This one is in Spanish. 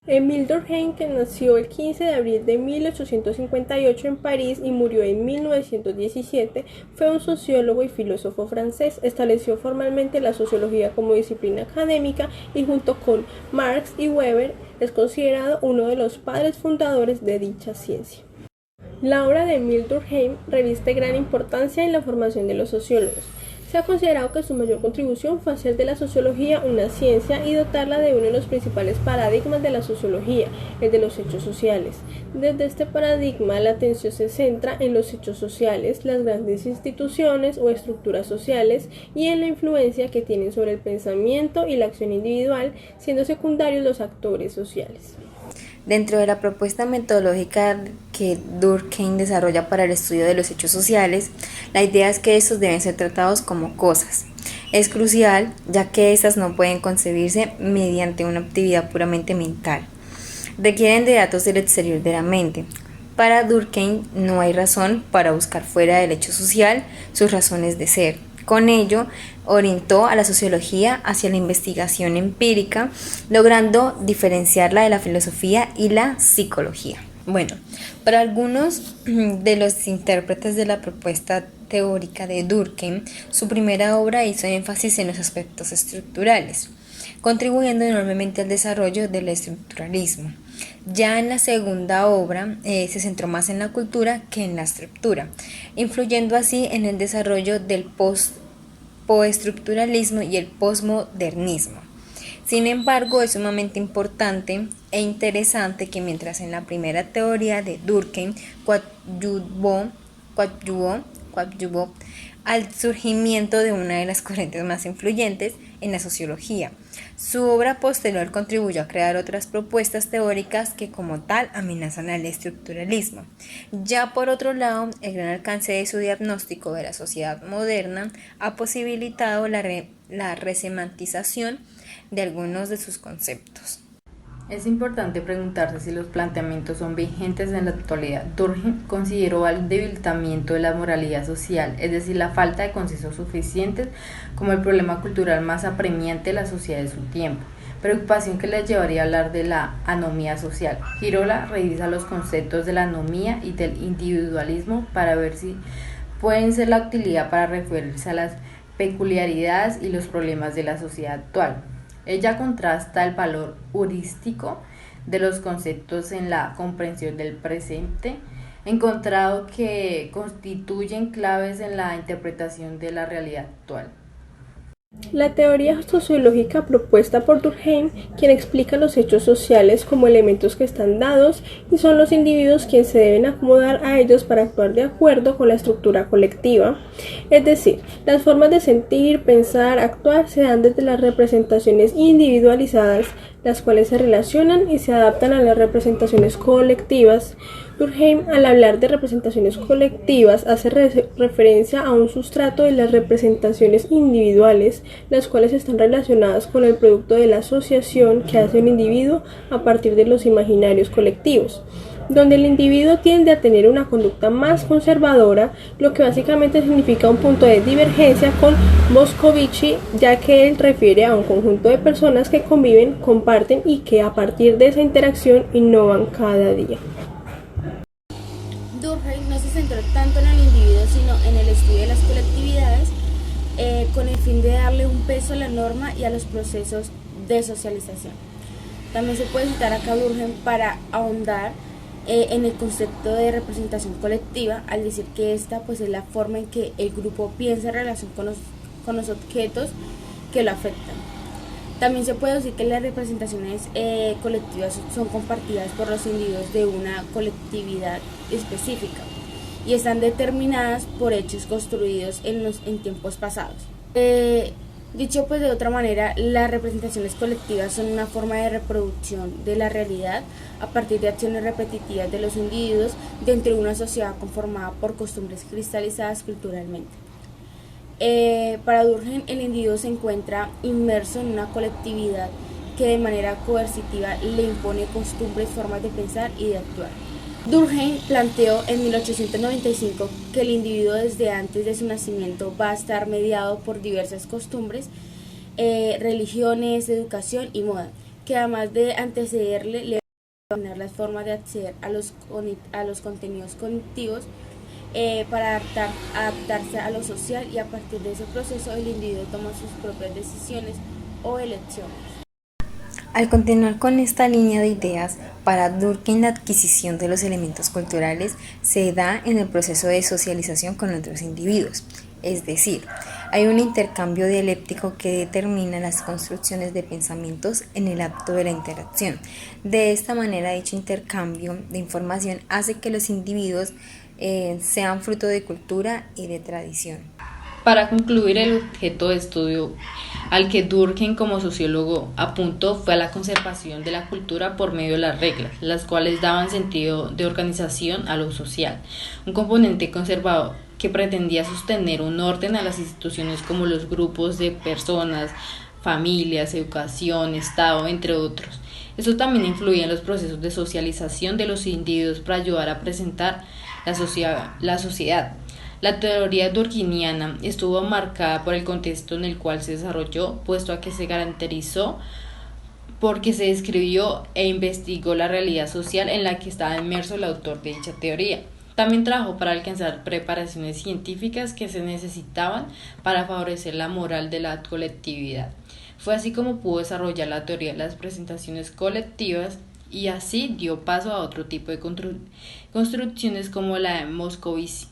Émile Durkheim, que nació el 15 de abril de 1858 en París y murió en 1917, fue un sociólogo y filósofo francés. Estableció formalmente la sociología como disciplina académica y junto con Marx y Weber es considerado uno de los padres fundadores de dicha ciencia. La obra de Émile Durkheim reviste gran importancia en la formación de los sociólogos. Se ha considerado que su mayor contribución fue hacer de la sociología una ciencia y dotarla de uno de los principales paradigmas de la sociología, el de los hechos sociales. Desde este paradigma, la atención se centra en los hechos sociales, las grandes instituciones o estructuras sociales y en la influencia que tienen sobre el pensamiento y la acción individual, siendo secundarios los actores sociales. Dentro de la propuesta metodológica que Durkheim desarrolla para el estudio de los hechos sociales, la idea es que estos deben ser tratados como cosas. Es crucial, ya que estas no pueden concebirse mediante una actividad puramente mental. Requieren de datos del exterior de la mente. Para Durkheim no hay razón para buscar fuera del hecho social sus razones de ser. Con ello, orientó a la sociología hacia la investigación empírica, logrando diferenciarla de la filosofía y la psicología. Bueno, para algunos de los intérpretes de la propuesta teórica de Durkheim, su primera obra hizo énfasis en los aspectos estructurales, contribuyendo enormemente al desarrollo del estructuralismo. Ya en la segunda obra se centró más en la cultura que en la estructura, influyendo así en el desarrollo del postestructuralismo y el postmodernismo. Sin embargo, es sumamente importante e interesante que mientras en la primera teoría de Durkheim coadyuvó al surgimiento de una de las corrientes más influyentes en la sociología, su obra posterior contribuyó a crear otras propuestas teóricas que como tal amenazan al estructuralismo. Ya por otro lado, el gran alcance de su diagnóstico de la sociedad moderna ha posibilitado la resemantización de algunos de sus conceptos. Es importante preguntarse si los planteamientos son vigentes en la actualidad. Durkheim consideró el debilitamiento de la moralidad social, es decir, la falta de consensos suficientes, como el problema cultural más apremiante de la sociedad de su tiempo, preocupación que le llevaría a hablar de la anomía social. Girola revisa los conceptos de la anomía y del individualismo para ver si pueden ser la utilidad para referirse a las peculiaridades y los problemas de la sociedad actual. Ella contrasta el valor heurístico de los conceptos en la comprensión del presente, encontrado que constituyen claves en la interpretación de la realidad actual. La teoría sociológica propuesta por Durkheim, quien explica los hechos sociales como elementos que están dados y son los individuos quienes se deben acomodar a ellos para actuar de acuerdo con la estructura colectiva. Es decir, las formas de sentir, pensar, actuar se dan desde las representaciones individualizadas, las cuales se relacionan y se adaptan a las representaciones colectivas. Durkheim, al hablar de representaciones colectivas, hace referencia a un sustrato de las representaciones individuales, las cuales están relacionadas con el producto de la asociación que hace un individuo a partir de los imaginarios colectivos, donde el individuo tiende a tener una conducta más conservadora, lo que básicamente significa un punto de divergencia con Moscovici, ya que él refiere a un conjunto de personas que conviven, comparten y que a partir de esa interacción innovan cada día. Durkheim no se centró tanto en el individuo, sino en el estudio de las colectividades, con el fin de darle un peso a la norma y a los procesos de socialización. También se puede citar acá a Durkheim para ahondar en el concepto de representación colectiva, al decir que esta pues, es la forma en que el grupo piensa en relación con los objetos que lo afectan. También se puede decir que las representaciones colectivas son compartidas por los individuos de una colectividad específica y están determinadas por hechos construidos en tiempos pasados. Dicho pues de otra manera, las representaciones colectivas son una forma de reproducción de la realidad a partir de acciones repetitivas de los individuos dentro de una sociedad conformada por costumbres cristalizadas culturalmente. Para Durkheim, el individuo se encuentra inmerso en una colectividad que de manera coercitiva le impone costumbres, formas de pensar y de actuar. Durkheim planteó en 1895 que el individuo desde antes de su nacimiento va a estar mediado por diversas costumbres, religiones, educación y moda, que además de antecederle, le va a determinar las formas de acceder a los contenidos cognitivos para adaptarse a lo social, y a partir de ese proceso el individuo toma sus propias decisiones o elecciones. Al continuar con esta línea de ideas, para Durkheim la adquisición de los elementos culturales se da en el proceso de socialización con otros individuos, es decir, hay un intercambio dialéctico que determina las construcciones de pensamientos en el acto de la interacción. De esta manera, dicho intercambio de información hace que los individuos sean fruto de cultura y de tradición. Para concluir, el objeto de estudio al que Durkheim como sociólogo apuntó fue a la conservación de la cultura por medio de las reglas, las cuales daban sentido de organización a lo social, un componente conservador que pretendía sostener un orden a las instituciones como los grupos de personas, familias, educación, Estado, entre otros. Esto también influía en los procesos de socialización de los individuos para ayudar a presentar la sociedad. La teoría durkheimiana estuvo marcada por el contexto en el cual se desarrolló, puesto a que se caracterizó porque se describió e investigó la realidad social en la que estaba inmerso el autor de dicha teoría. También trabajó para alcanzar preparaciones científicas que se necesitaban para favorecer la moral de la colectividad. Fue así como pudo desarrollar la teoría de las presentaciones colectivas, y así dio paso a otro tipo de construcciones como la de Moscovici.